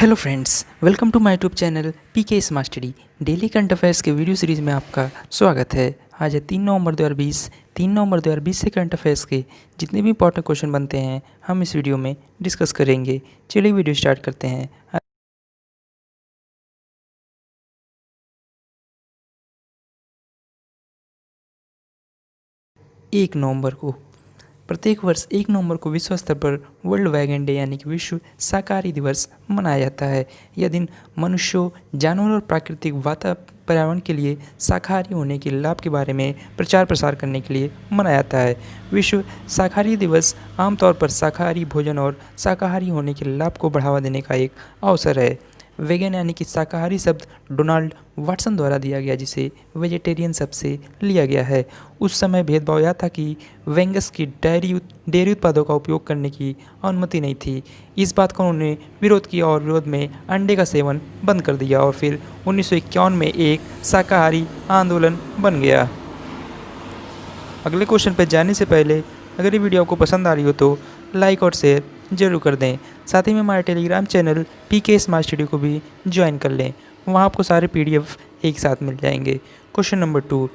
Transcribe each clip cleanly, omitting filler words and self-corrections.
Hello friends, welcome to my YouTube channel PK smart study. Daily current affairs के video series में आपका स्वागत है। आज है 3 नवंबर 2020 से करंट अफेयर्स के जितने भी इंपॉर्टेंट क्वेश्चन बनते हैं हम इस वीडियो में डिस्कस करेंगे। चलिए वीडियो स्टार्ट करते हैं। 1 नवंबर को प्रत्येक वर्ष 1 नवंबर को विश्व स्तर पर वर्ल्ड वैगन डे यानी कि विश्व शाकाहारी दिवस मनाया जाता है। यह दिन मनुष्यों, जानवरों और प्राकृतिक पर्यावरण के लिए शाकाहारी होने के लाभ के बारे में प्रचार प्रसार करने के लिए मनाया जाता है। विश्व शाकाहारी दिवस आमतौर पर शाकाहारी भोजन और शाकाहारी होने के लाभ को बढ़ावा देने का एक अवसर है। वेगन यानी कि शाकाहारी शब्द डोनाल्ड वाटसन द्वारा दिया गया, जिसे वेजिटेरियन शब्द से लिया गया है। उस समय भेदभाव यह था कि वेंगस की डेयरी उत्पादों का उपयोग करने की अनुमति नहीं थी। इस बात का उन्होंने विरोध किया और विरोध में अंडे का सेवन बंद कर दिया और फिर 1951 में एक शाकाहारी आंदोलन बन गया। अगले क्वेश्चन पर जाने से पहले अगर ये वीडियो आपको पसंद आ रही हो तो लाइक और शेयर जरूर कर दें। साथ ही में हमारे Telegram channel PK smart study को भी ज्वाइन कर लें। वहाँ आपको सारे PDF एक साथ मिल जाएंगे। क्वेश्चन नंबर 2,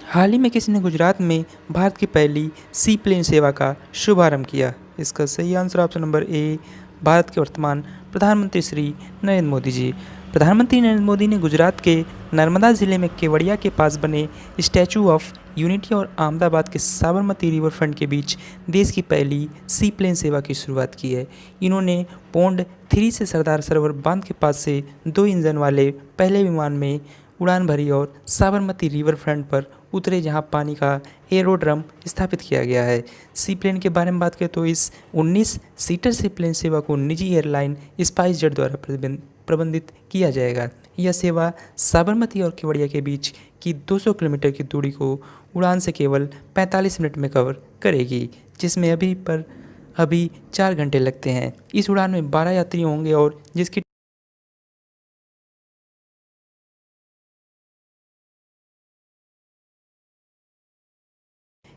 हाल ही में किसी ने गुजरात में भारत की पहली सी प्लेन सेवा का शुभारंभ किया? इसका सही आंसर ऑप्शन नंबर ए, भारत के वर्तमान प्रधानमंत्री श्री नरेंद्र मोदी जी। प्रधानमंत्री नरेंद्र मोदी ने गुजरात के नर्मदा जिले में केवड़िया के पास बने स्टैचू ऑफ यूनिटी और अहमदाबाद के साबरमती रिवर फ्रंट के बीच देश की पहली सी प्लेन सेवा की शुरुआत की है। इन्होंने पोंड 3 से सरदार सरोवर बांध के पास से 2 इंजन वाले पहले विमान में उड़ान भरी और साबरमती रिवर फ्रंट पर उतरे, जहां पानी का एरोड्रम स्थापित किया गया है। सी प्लेन के बारे में बात करें तो इस 19 सीटर सी प्लेन सेवा को निजी एयरलाइन स्पाइस जेट द्वारा प्रबंधित किया जाएगा। यह सेवा साबरमती और केवड़िया के बीच की 200 किलोमीटर की दूरी को उड़ान से केवल 45 मिनट में कवर करेगी, जिसमें अभी 4 घंटे लगते हैं। इस उड़ान में 12 यात्री होंगे और जिसकी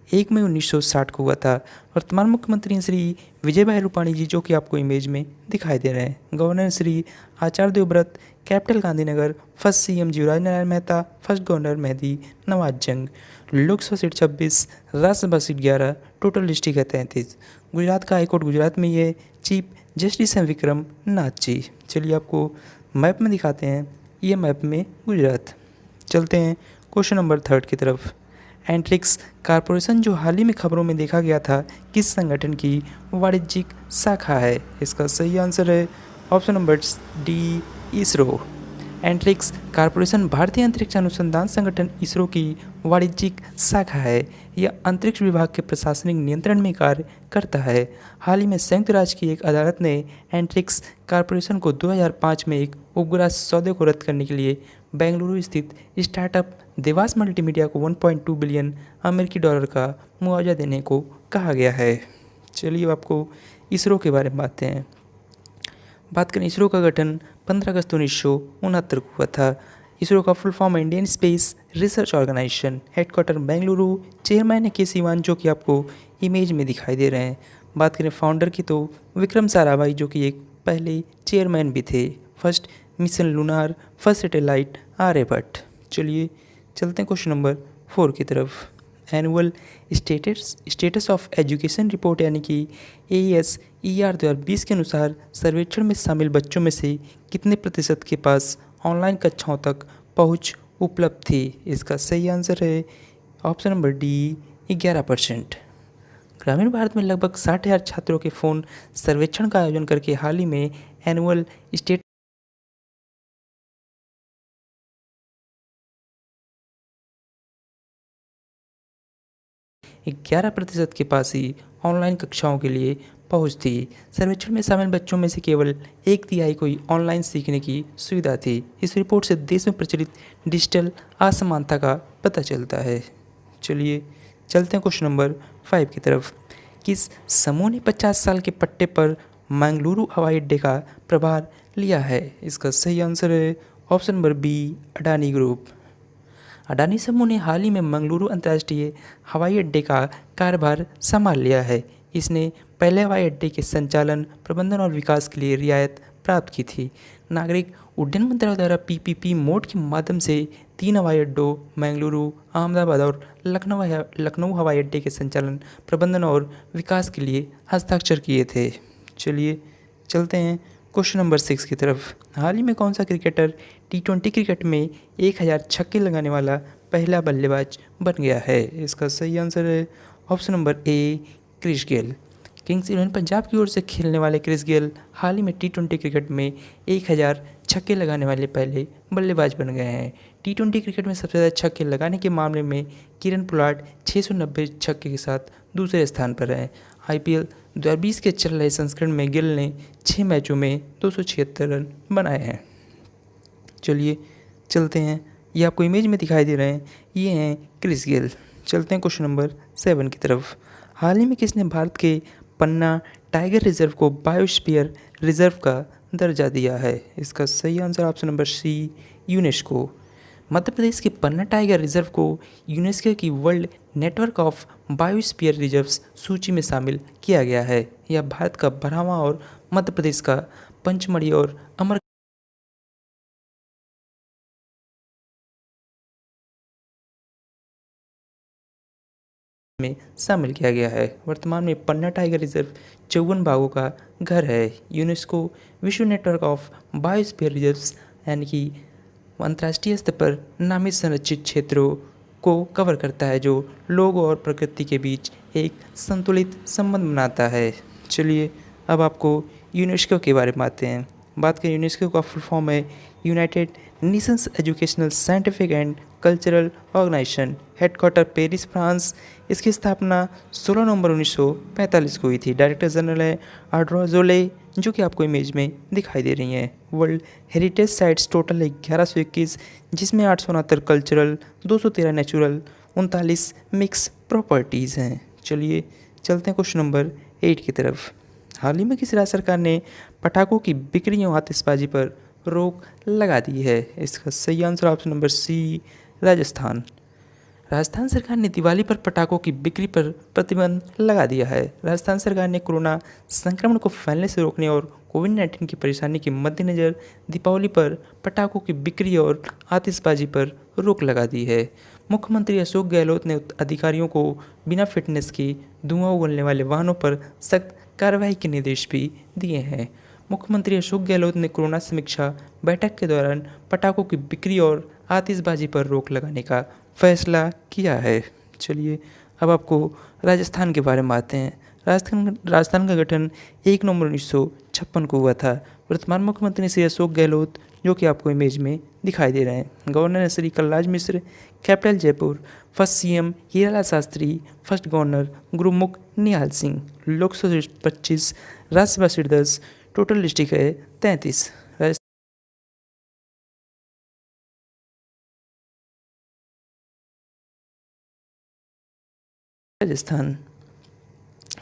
1 मई 1960 को हुआ था। वर्तमान मुख्यमंत्री श्री विजय भाई रूपाणी जी, जो कि आपको इमेज में दिखाई दे रहे हैं। Governor Shri Acharya Devvrat, capital Gandhinagar. First CM Jivraj Narayan Mehta, first governor Mehdi Nawaz Jung. Lok Sabha seat 26, Rajya Sabha seat 11, total district है 33। गुजरात का हाईकोर्ट गुजरात में ये चीफ जस्टिस हैं विक्रम नाथ जी। चलिए आपको मैप में दिखाते हैं। ये मैप में गुजरात। चलते हैं क्वेश्चन नंबर 3 की तरफ। एंट्रिक्स कॉरपोरेशन, जो हाल ही में खबरों में देखा गया था, किस संगठन की वाणिज्यिक शाखा है? इसका सही आंसर है option number D, ISRO. Antrix corporation भारतीय अंतरिक्ष अनुसंधान संगठन इसरो की वाणिज्यिक शाखा है। यह अंतरिक्ष विभाग के प्रशासनिक नियंत्रण में कार्य करता है। हाल ही में संयुक्त राज्य की एक अदालत ने एंट्रिक्स कॉरपोरेशन को 2005 में एक उपग्रह सौदे को रद्द करने के लिए बेंगलुरु स्थित स्टार्टअप देवास मल्टीमीडिया को 1.2 बिलियन अमेरिकी डॉलर का मुआवजा देने को कहा गया है। चलिए आपको इसरो के बारे में बात करें। इसरो का गठन 15 अगस्त 1969 को हुआ था। इसरो का full form Indian space research organisation. Headquarter Bengaluru. Chairman है के सिवान, जो कि आपको इमेज में दिखाई दे रहे हैं। बात करें फाउंडर की तो विक्रम साराभाई, जो कि एक पहले चेयरमैन भी थे। First mission lunar, first satellite Aryabhata. चलिए चलते हैं क्वेश्चन नंबर 4 की तरफ। Annual status of education report यानी कि ASER 2020 के अनुसार सर्वेक्षण में शामिल बच्चों में से कितने प्रतिशत के पास ऑनलाइन कक्षाओं तक पहुंच उपलब्ध थी? इसका सही आंसर है ऑप्शन नंबर डी, 11%। ग्रामीण भारत में लगभग 60,000 छात्रों के फ़ोन सर्वेक्षण का आयोजन करके हाल ही में एनुअल स्टेट 11% के पास ही ऑनलाइन कक्षाओं के लिए पहुंच थी। सर्वेक्षण में शामिल बच्चों में से केवल 1/3 को ही ऑनलाइन सीखने की सुविधा थी। इस रिपोर्ट से देश में प्रचलित डिजिटल असमानता का पता चलता है। चलिए चलते हैं क्वेश्चन नंबर 5 की तरफ। किस समूह ने 50 साल के पट्टे पर मंगलुरु हवाई अड्डे का प्रभार लिया है? इसका सही आंसर है option number B, Adani group. Adani समूह ने हाल ही में मंगलुरु अंतर्राष्ट्रीय हवाई अड्डे का कार्यभार संभाल लिया है। इसने पहले हवाई अड्डे के संचालन, प्रबंधन और विकास के लिए रियायत प्राप्त की थी। नागरिक उड्डयन मंत्रालय द्वारा पीपीपी मोड के माध्यम से 3 हवाई अड्डों बेंगलुरु, अहमदाबाद और लखनऊ हवाई अड्डे के संचालन, प्रबंधन और विकास के लिए हस्ताक्षर किए थे। चलिए चलते हैं क्वेश्चन नंबर 6 की तरफ। हाल ही में कौन सा क्रिकेटर T20 क्रिकेट में 1000 छक्के लगाने वाला पहला बल्लेबाज बन गया है? इसका सही आंसर है option number A, Chris Gayle. Kings 11 Punjab की ओर से खेलने वाले क्रिस गेल हाल ही में T20 क्रिकेट में 1000 छक्के लगाने वाले पहले बल्लेबाज बन गए हैं। T20 क्रिकेट में सबसे ज़्यादा छक्के लगाने के मामले में किरण पोलार्ड 690 छक्के के साथ दूसरे स्थान पर हैं। IPL 2020 के चल रहे संस्करण में गिल ने 6 मैचों में 276 रन बनाए हैं। चलिए चलते हैं, ये आपको इमेज में दिखाई दे रहे हैं, ये हैं क्रिस गेल। चलते हैं क्वेश्चन नंबर 7 की तरफ। हाल ही में किसने भारत के पन्ना टाइगर रिजर्व को बायोस्फीयर रिजर्व का दर्जा दिया है? इसका सही answer option number C, UNESCO. Madhya Pradesh के पन्ना टाइगर रिजर्व को यूनेस्को की world network of biosphere reserves सूची में शामिल किया गया है। यह भारत का 12वां और मध्य प्रदेश का पंचमढ़ी और अमर में शामिल किया गया है। वर्तमान में पन्ना टाइगर रिजर्व 54 बाघों का घर है। यूनेस्को विश्व नेटवर्क ऑफ बायोस्फीयर रिजर्व्स यानी कि अंतर्राष्ट्रीय स्तर पर नामित संरक्षित क्षेत्रों को कवर करता है, जो लोगों और प्रकृति के बीच एक संतुलित संबंध बनाता है। चलिए अब आपको यूनेस्को के बारे में आते हैं। बात करें यूनेस्को का फुल फॉर्म है United Nations educational scientific and cultural organisation, headquarter Paris, France. इसकी स्थापना 16 नवंबर 1945 को हुई थी। डायरेक्टर जनरल है आड्रोजोले, जो कि आपको इमेज में दिखाई दे रही हैं। वर्ल्ड हेरिटेज साइट्स टोटल है 1121, जिसमें 869 कल्चरल, 213 नेचुरल, 39 मिक्स प्रॉपर्टीज़ हैं। चलिए चलते हैं क्वेश्चन नंबर 8 की तरफ। हाल ही में किस राज्य सरकार ने पटाखों की बिक्री और आतिशबाजी पर रोक लगा दी है? इसका सही answer option number C, Rajasthan. Rajasthan सरकार ने दिवाली पर पटाखों की बिक्री पर प्रतिबंध लगा दिया है। राजस्थान सरकार ने कोरोना संक्रमण को फैलने से रोकने और कोविड-19 की परेशानी के मद्देनज़र दीपावली पर पटाखों की बिक्री और आतिशबाजी पर रोक लगा दी है। मुख्यमंत्री अशोक गहलोत ने अधिकारियों को बिना फिटनेस के धुआं उगलने वाले वाहनों पर सख्त कार्रवाई के निर्देश भी दिए हैं। मुख्यमंत्री अशोक गहलोत ने कोरोना समीक्षा बैठक के दौरान पटाखों की बिक्री और आतिशबाजी पर रोक लगाने का फैसला किया है। चलिए अब आपको राजस्थान के बारे में आते हैं। राजस्थान का गठन 1 नवंबर 1956 को हुआ था। वर्तमान मुख्यमंत्री श्री अशोक गहलोत, जो कि आपको इमेज में दिखाई दे रहे हैं। गवर्नर है Shri Kalraj Mishra, capital Jaipur. First CM Hiralal Shastri, first governor Gurmukh Nihal Singh. Lok Sabha 25, Rajya Sabha seat 10, total district है 33। राजस्थान।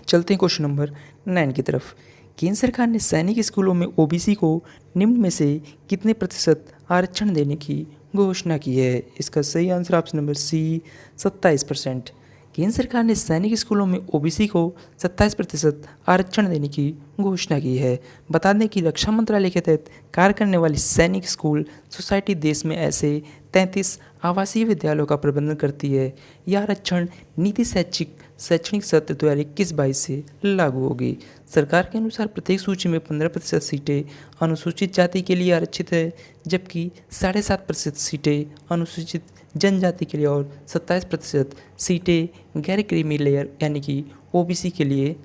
चलते हैं क्वेश्चन नंबर 9 की तरफ। केंद्र सरकार ने सैनिक स्कूलों में ओबीसी को निम्न में से कितने प्रतिशत आरक्षण देने की घोषणा की है? इसका सही आंसर ऑप्शन नंबर सी, 27%। केंद्र सरकार ने सैनिक स्कूलों में ओबीसी को 27% आरक्षण देने की घोषणा की है। बता दें कि रक्षा मंत्रालय के तहत कार्य करने वाली सैनिक स्कूल सोसाइटी देश में ऐसे 33 आवासीय विद्यालयों का प्रबंधन करती है। यह आरक्षण नीति शैक्षणिक सत्र 2021-22 से लागू होगी। सरकार के अनुसार प्रत्येक सूची में 15% सीटें अनुसूचित जाति के लिए आरक्षित है, जबकि 7.5% सीटें अनुसूचित जनजाति के लिए और 27% सीटें गैर क्रीमी लेयर यानी कि ओबीसी के लिए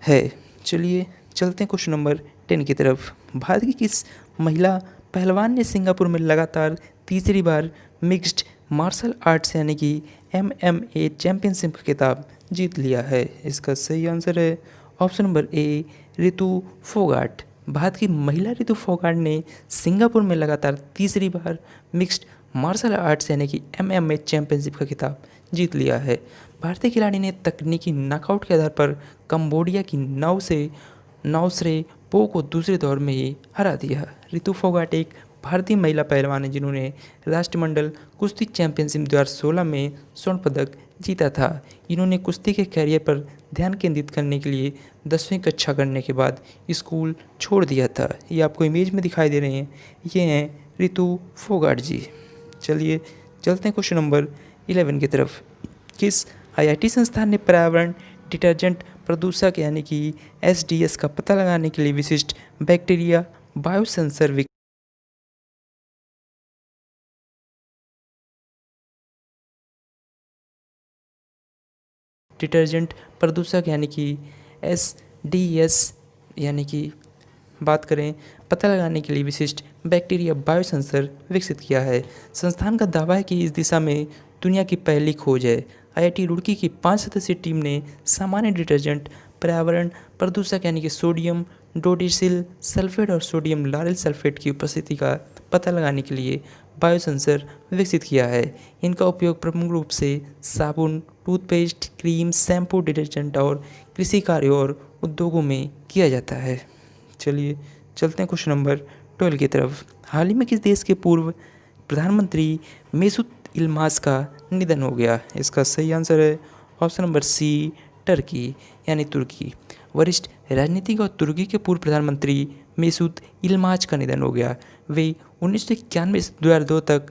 है। चलिए चलते हैं क्वेश्चन नंबर 10 की तरफ। भारत की किस महिला पहलवान ने सिंगापुर में लगातार तीसरी बार मिक्स्ड मार्शल आर्ट्स यानी कि MMA चैंपियनशिप का खिताब जीत लिया है? इसका सही आंसर है ऑप्शन नंबर ए, रितु फोगाट। भारत की महिला रितु फोगाट ने सिंगापुर में लगातार तीसरी बार मिक्स्ड मार्शल आर्ट्स यानी कि MMA चैंपियनशिप का खिताब जीत लिया है। भारतीय खिलाड़ी ने तकनीकी नॉकआउट के आधार पर कंबोडिया की नौसरे पो को दूसरे दौर में ही हरा दिया। रितु फोगाट एक भारतीय महिला पहलवान है जिन्होंने राष्ट्रमंडल कुश्ती चैंपियनशिप 2016 में स्वर्ण पदक जीता था। इन्होंने कुश्ती के करियर पर ध्यान केंद्रित करने के लिए 10वीं कक्षा करने के बाद स्कूल छोड़ दिया था। ये आपको इमेज में दिखाई दे रहे हैं, ये हैं रितु फोगाट जी। चलिए चलते हैं क्वेश्चन नंबर 11 की तरफ। किस आईआईटी संस्थान ने पर्यावरण डिटर्जेंट प्रदूषक यानी कि एसडीएस का पता लगाने के लिए विशिष्ट बैक्टीरिया बायोसेंसर डिटर्जेंट प्रदूषक यानी कि एसडीएस यानी कि बात करें पता लगाने के लिए विशिष्ट बैक्टीरिया बायोसेंसर विकसित किया है। संस्थान का दावा है कि इस दिशा में दुनिया की पहली खोज है। आईआईटी रुड़की की 5 सदस्यीय टीम ने सामान्य डिटर्जेंट पर्यावरण प्रदूषक यानी कि सोडियम डोडिसिल सल्फेट और सोडियम लारेल सल्फेट की उपस्थिति का पता लगाने के लिए बायोसेंसर विकसित किया है। इनका उपयोग प्रमुख रूप से साबुन, टूथपेस्ट, क्रीम, शैम्पू, डिटर्जेंट और कृषि कार्यों और उद्योगों में किया जाता है। चलिए चलते हैं क्वेश्चन नंबर 12 की तरफ। हाल ही में किस देश के पूर्व प्रधानमंत्री मेसूत इल्मास का निधन हो गया? इसका सही आंसर है ऑप्शन नंबर सी, टर्की यानी तुर्की। वरिष्ठ राजनीतिक और तुर्की के पूर्व प्रधानमंत्री मेसूत इल्माज का निधन हो गया। वे 1991 से 2002 तक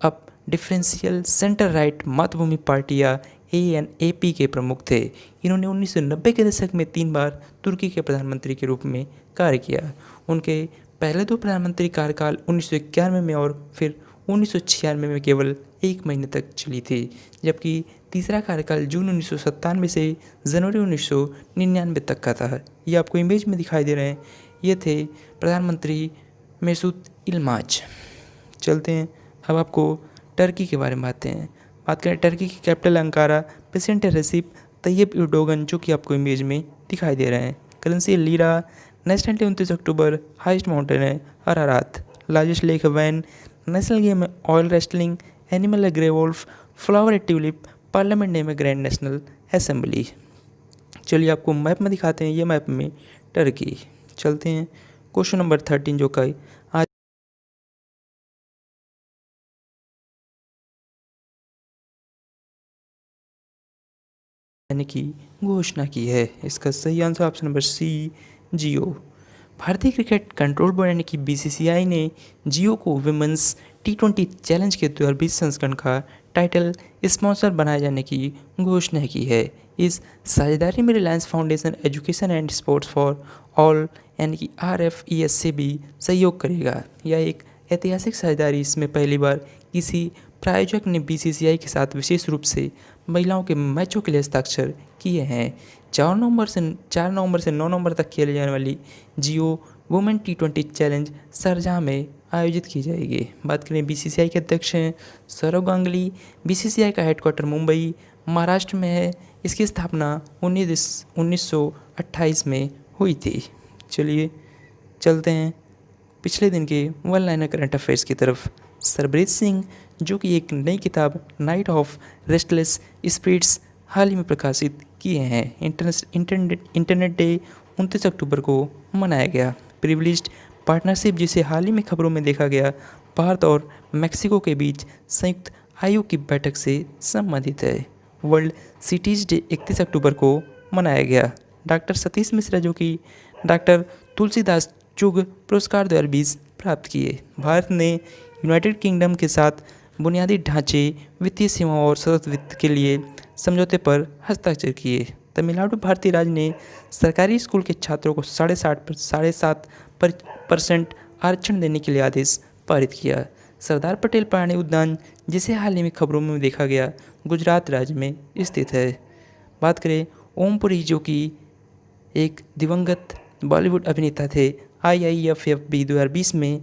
अब डिफरेंशियल सेंटर राइट मातृभूमि पार्टी या एएनएपी के प्रमुख थे। इन्होंने 1990 के दशक में 3 बार तुर्की के प्रधानमंत्री के रूप में कार्य किया। उनके पहले 2 प्रधानमंत्री कार्यकाल 1991 में और फिर 1996 में केवल 1 महीने तक चली थी, जबकि तीसरा कार्यकाल जून 1997 से जनवरी 1999 तक का था। ये आपको इमेज में दिखाई दे रहे हैं, ये थे प्रधानमंत्री मेसूत इल्माज। चलते हैं अब आपको टर्की के बारे में बात करें। टर्की की capital Ankara, president Recep Tayyip Erdogan जो कि आपको इमेज में दिखाई दे रहे हैं। Currency lira, nationality 29 October, highest mountain है अरारात, लार्जेस्ट लेक है वैन, नेशनल गेम है ऑयल रेस्टलिंग, एनिमल है ग्रे वोल्फ, फ्लावर है ट्यूलिप, पार्लियामेंट नेम है ग्रैंड नेशनल असेंबली। चलिए आपको मैप में दिखाते हैं, ये मैप में टर्की। चलते हैं क्वेश्चन नंबर 13 जो का आज यानी कि घोषणा की है। इसका सही आंसर ऑप्शन नंबर सी, जियो। भारतीय क्रिकेट कंट्रोल बोर्ड यानी कि बीसीसीआई ने जियो को विमेंस टी20 चैलेंज के 2020 संस्करण का टाइटल स्पॉन्सर बनाए जाने की घोषणा की है। इस साझेदारी में Reliance foundation education and sports for all यानी कि RFES से भी सहयोग करेगा। यह एक ऐतिहासिक साझेदारी, इसमें पहली बार किसी प्रायोजक ने बीसीसीआई के साथ विशेष रूप से महिलाओं के मैचों के लिए हस्ताक्षर किए हैं। 4 नवंबर से 9 नवंबर तक खेले जाने वाली जियो वुमेन टी20 चैलेंज शारजाह में आयोजित की जाएगी। बात करें बीसीसीआई के अध्यक्ष हैं सौरव गांगुली। बीसीसीआई का हेडक्वार्टर मुंबई महाराष्ट्र में है। इसकी स्थापना 1928 में हुई थी। चलिए चलते हैं पिछले दिन के वन लाइनर करंट अफेयर्स की तरफ। सरबरीत सिंह जो कि एक नई किताब नाइट ऑफ रेस्टलेस स्पिरिट्स हाल ही में प्रकाशित किए हैं। इंटरनेट डे 29 अक्टूबर को मनाया गया। प्रिविलेज्ड पार्टनरशिप जिसे हाल ही में खबरों में देखा गया, भारत और मैक्सिको के बीच संयुक्त आयोग की बैठक से संबंधित है। वर्ल्ड सिटीज डे 31 अक्टूबर को मनाया गया। डॉक्टर सतीश मिश्रा जो कि डॉक्टर तुलसीदास चुग पुरस्कार 2020 प्राप्त किए। भारत ने यूनाइटेड किंगडम के साथ बुनियादी ढांचे, वित्तीय सेवाओं और सतत वित्त के लिए समझौते पर हस्ताक्षर किए। तमिलनाडु भारतीय राज्य ने सरकारी स्कूल के छात्रों को 7.5% आरक्षण देने के लिए आदेश पारित किया। सरदार पटेल प्राणी उद्यान जिसे हाल ही में खबरों में देखा गया, गुजरात राज्य में स्थित है। बात करें ओमपुरी जो कि एक दिवंगत बॉलीवुड अभिनेता थे। IIFFB 2020 में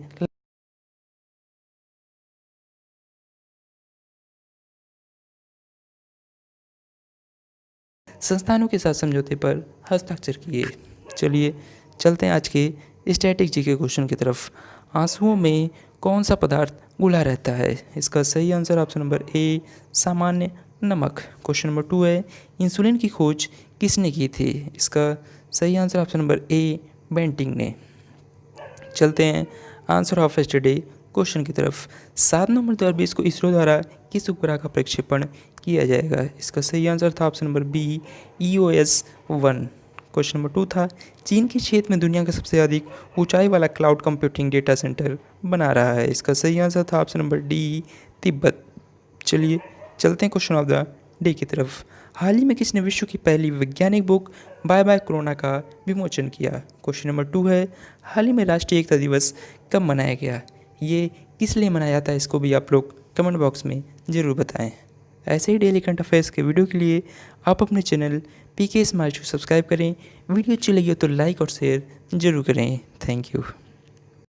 संस्थानों के साथ समझौते पर हस्ताक्षर किए। चलिए चलते हैं आज के स्टैटिक जी के क्वेश्चन की तरफ। आंसुओं में कौन सा पदार्थ घुला रहता है? इसका सही आंसर ऑप्शन नंबर ए, सामान्य नमक। क्वेश्चन नंबर 2 है, इंसुलिन की खोज किसने की थी? इसका सही answer option number A, Bentinck ने। चलते हैं आंसर ऑफ यस्टरडे क्वेश्चन की तरफ। 7 नवंबर 2020 को इसरो द्वारा किस उपग्रह का प्रक्षेपण किया जाएगा? इसका सही आंसर था option number B, EOS-1। Question number 2 था, चीन के क्षेत्र में दुनिया का सबसे अधिक ऊंचाई वाला क्लाउड कंप्यूटिंग डेटा सेंटर बना रहा है। इसका सही आंसर था ऑप्शन नंबर डी, तिब्बत। चलिए चलते हैं क्वेश्चन ऑफ द डे की तरफ। हाल ही में किसने विश्व की पहली वैज्ञानिक बुक बाय बाय कोरोना का विमोचन किया? क्वेश्चन नंबर 2 है, हाल ही में राष्ट्रीय एकता दिवस कब मनाया गया? ये किस लिए मनाया जाता है, इसको भी आप लोग कमेंट बॉक्स में ज़रूर बताएं। ऐसे ही डेली करंट अफेयर्स के वीडियो के लिए आप अपने चैनल PK स्मार्ट को सब्सक्राइब करें। वीडियो अच्छी लगी हो तो लाइक और शेयर ज़रूर करें। Thank you.